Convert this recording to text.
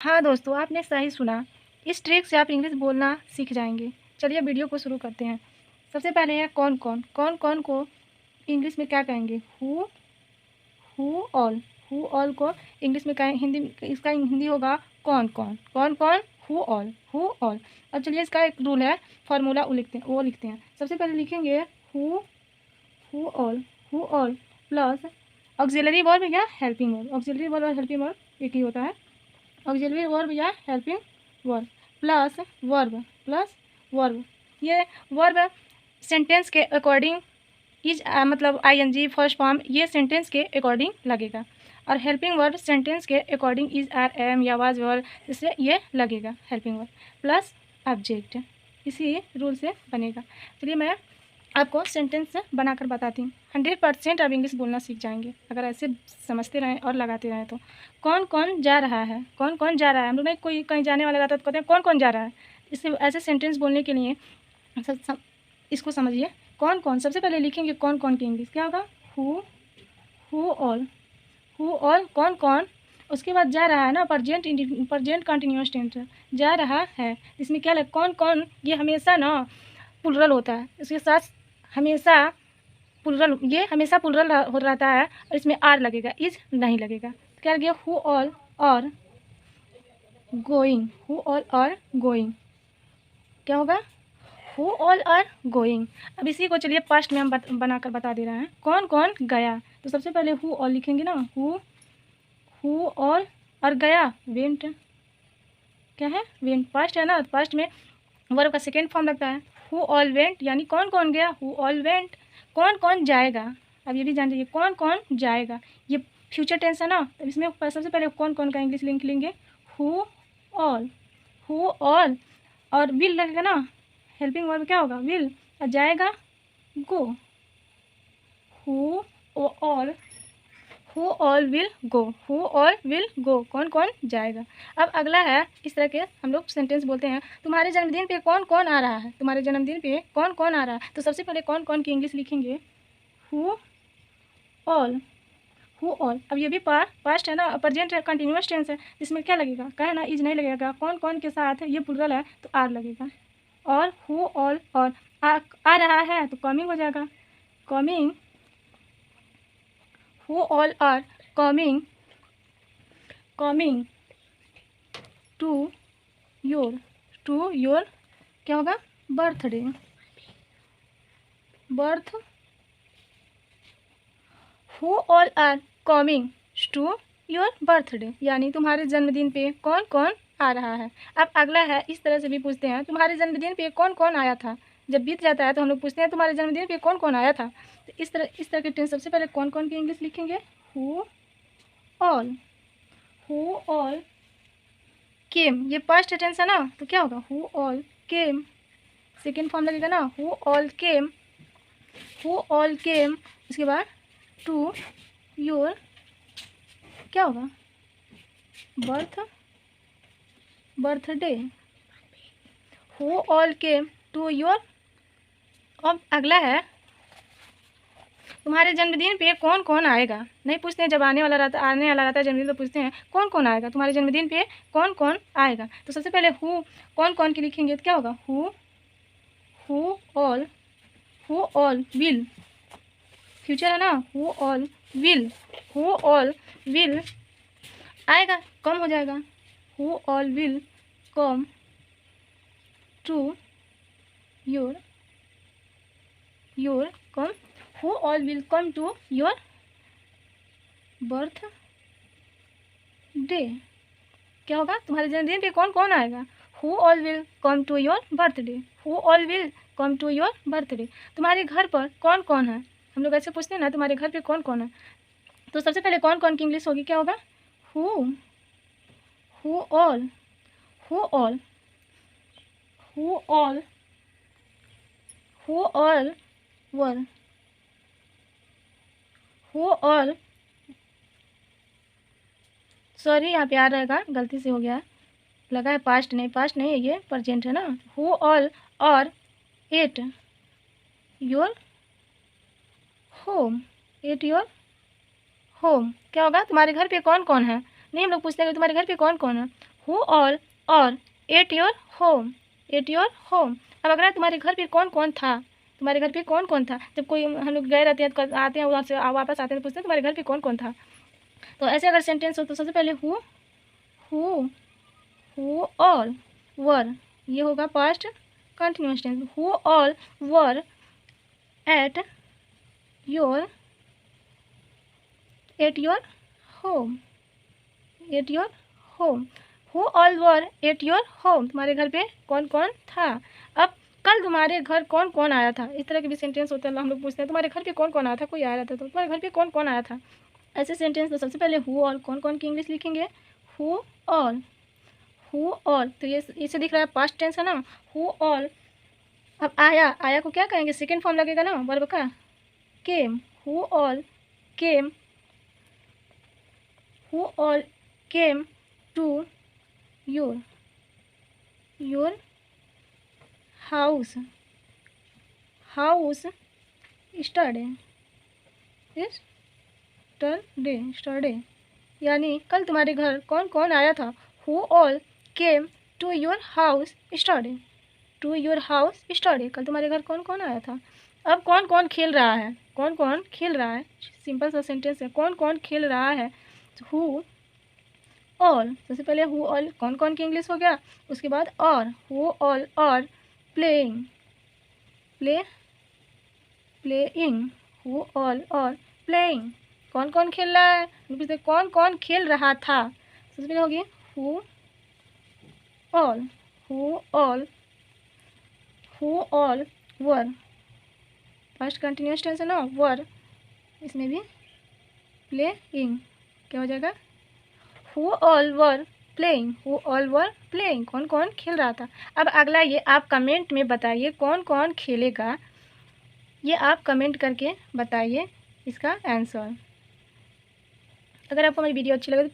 हाँ दोस्तों, आपने सही सुना। इस ट्रिक से आप इंग्लिश बोलना सीख जाएंगे। चलिए वीडियो को शुरू करते हैं। सबसे पहले है कौन कौन। कौन कौन को इंग्लिश में क्या कहेंगे? Who all. हु ऑल को इंग्लिश में कहें, हिंदी इसका हिंदी होगा कौन कौन। कौन कौन, हु ऑल, हु ऑल। अब चलिए इसका एक रूल है, फार्मूला वो लिखते हैं। सबसे पहले लिखेंगे who all. Who all plus auxiliary verb या हेल्पिंग वर्ब। ऑक्सिलरी वर्ब और हेल्पिंग वर्ब एक ही होता है। ऑक्सिलरी वर्ब या हेल्पिंग वर्ब प्लस वर्ब। ये वर्ब सेंटेंस के अकॉर्डिंग इज मतलब आईएनजी फर्स्ट फॉर्म, ये सेंटेंस के अकॉर्डिंग लगेगा। और हेल्पिंग वर्ब सेंटेंस के अकॉर्डिंग इज आर एम या वाज वर, इससे ये लगेगा हेल्पिंग वर्ब प्लस ऑब्जेक्ट। इसी रूल से बनेगा। चलिए मैं आपको सेंटेंस बनाकर बताती हूँ। 100% आप इंग्लिश बोलना सीख जाएंगे अगर ऐसे समझते रहें और लगाते रहें तो। कौन कौन जा रहा है? कौन कौन जा रहा है? हम लोग नहीं, कोई कहीं जाने वाला रहता है तो कहते हैं कौन कौन जा रहा है। इससे ऐसे सेंटेंस बोलने के लिए इसको समझिए। कौन कौन, सबसे पहले लिखेंगे कौन कौन की इंग्लिश क्या होगा? Who all. हु ऑल कौन कौन। उसके बाद जा रहा है ना, प्रजेंट कंटिन्यूअस टेंस जा रहा है। इसमें क्या लग, कौन कौन ये हमेशा ना प्लुरल होता है। इसके साथ हमेशा प्लुरल, ये हमेशा प्लुरल हो रहता है और इसमें आर लगेगा, इज नहीं लगेगा। क्या लगे? Who all are going. Who all are going क्या होगा? Who all are going. अब इसी को चलिए पास्ट में हम बनाकर बता दे रहे हैं। कौन कौन गया, तो सबसे पहले हु ऑल लिखेंगे ना। हु ऑल और गया वेंट। क्या है? वेंट पास्ट है ना, पास्ट में वर्ब का सेकेंड फॉर्म लगता है। हु ऑल वेंट यानी कौन कौन गया, हु ऑल वेंट। कौन कौन जाएगा, अब ये भी जान लीजिए कौन कौन जाएगा, ये फ्यूचर टेंस है ना, तो इसमें सबसे पहले कौन कौन का इंग्लिश लिख लेंगे हु ऑल। हु ऑल और विल लगेगा ना, हेल्पिंग वर्ब क्या होगा? विल। और जाएगा go. Who all, who all will go. Who all will go, कौन कौन जाएगा। अब अगला है, इस तरह के हम लोग सेंटेंस बोलते हैं। तुम्हारे जन्मदिन पे कौन कौन आ रहा है? तुम्हारे जन्मदिन पे कौन कौन आ रहा है, तो सबसे पहले कौन कौन की इंग्लिश लिखेंगे हु ऑल। Who all. अब ये भी पास्ट है ना, प्रेजेंट है, कंटिन्यूअस टेंस है, इसमें क्या लगेगा? क्या है ना, इज नहीं लगेगा। कौन कौन के साथ ये प्लुरल है तो आर लगेगा। और हु ऑल और आ रहा है तो कमिंग हो जाएगा, coming. Who all are coming, coming to your क्या होगा? Birthday. Birth. Who all are coming to your birthday, यानी तुम्हारे जन्मदिन पे कौन कौन आ रहा है। अब अगला है, इस तरह से भी पूछते हैं तुम्हारे जन्मदिन पे कौन कौन आया था। जब बीत जाता है तो हम लोग पूछते हैं तुम्हारे जन्मदिन पे कौन कौन आया था। तो इस तरह के टेंस सबसे पहले कौन कौन की इंग्लिश लिखेंगे who all. Who all came, ये पास्ट टेंस है ना, तो क्या होगा? Who all came, second form लगेगा ना, who all came. Who all came, इसके बाद टू योर क्या होगा? Birthday. Who all came to your. अब अगला है, तुम्हारे जन्मदिन पे कौन कौन आएगा। नहीं पूछते हैं, जब आने वाला रहता है जन्मदिन तो पूछते हैं कौन कौन आएगा, तुम्हारे जन्मदिन पे कौन कौन आएगा। तो सबसे पहले हु कौन कौन की लिखेंगे तो क्या होगा? हु ऑल विल, फ्यूचर है ना, हु ऑल विल आएगा, कम हो जाएगा, who all will come to your come. Who all will come to your birthday. क्या होगा? तुम्हारे जन्मदिन पे कौन कौन आएगा, who all will come to your birthday. Who all will come to your birthday. तुम्हारे घर पर कौन कौन है, हम लोग ऐसे पूछते हैं ना, तुम्हारे घर पे कौन कौन है, तो सबसे पहले कौन कौन की इंग्लिश होगी क्या होगा? Who all who all who all who all were. Who all, sorry यहाँ पे आ रहेगा, गलती से हो गया, लगा है पास्ट नहीं है, ये प्रेजेंट है ना। हु ऑल और eight your home, at your home क्या होगा? तुम्हारे घर पे कौन कौन है। नहीं, हम लोग पूछते हैं कि तुम्हारे घर पे कौन कौन है, हु ऑल और eight your home, at your home. अब अगर तुम्हारे घर पे कौन कौन था, तुम्हारे घर पे कौन कौन था, जब कोई हम लोग गए रहते हैं तो आते हैं वहाँ से वापस आते हैं तो पूछते हैं तुम्हारे घर पे कौन कौन था। तो ऐसे अगर सेंटेंस हो तो सबसे पहले हु ऑल वर, ये होगा past continuous tense. Who all were at your home, at your home. Who all were at your home, तुम्हारे घर पे कौन कौन था। अब कल तुम्हारे घर कौन कौन आया था, इस तरह के भी सेंटेंस होते हैं। हम लोग पूछते हैं तुम्हारे घर पे कौन कौन आया था, कोई आया रहता तो तुम्हारे घर पे कौन कौन आया था। ऐसे सेंटेंस तो सबसे पहले हु ऑल, कौन कौन की इंग्लिश लिखेंगे, हु ऑल, हु ऑल। तो ये इसे दिख रहा है पास्ट टेंस है ना, हु ऑल। अब आया, आया को क्या कहेंगे, सेकेंड फॉर्म लगेगा ना वर्ब का, came. Who all came, who all came to your house, house yesterday, yesterday. यानी कल तुम्हारे घर कौन कौन आया था, who all came to your house yesterday, to your house yesterday. कल तुम्हारे घर कौन कौन आया था। अब कौन कौन खेल रहा है, कौन कौन खेल रहा है, सिंपल सा सेंटेंस है, कौन कौन खेल रहा है। हु ऑल, सबसे पहले हु ऑल कौन कौन की इंग्लिश हो गया, उसके बाद और, हु ऑल और प्लेइंग, प्लेइंग, हु ऑल और प्लेइंग, कौन कौन खेल रहा है, कौन कौन खेल रहा था। सबसे पहले होगी who all, who all, who all were, first continuous tense है ना वर, इसमें भी प्लेइंग क्या हो जाएगा, who all were playing, who all were playing, कौन कौन खेल रहा था। अब अगला ये आप कमेंट में बताइए कौन कौन खेलेगा, ये आप कमेंट करके बताइए इसका आंसर। अगर आपको हमारी वीडियो अच्छी लगे तो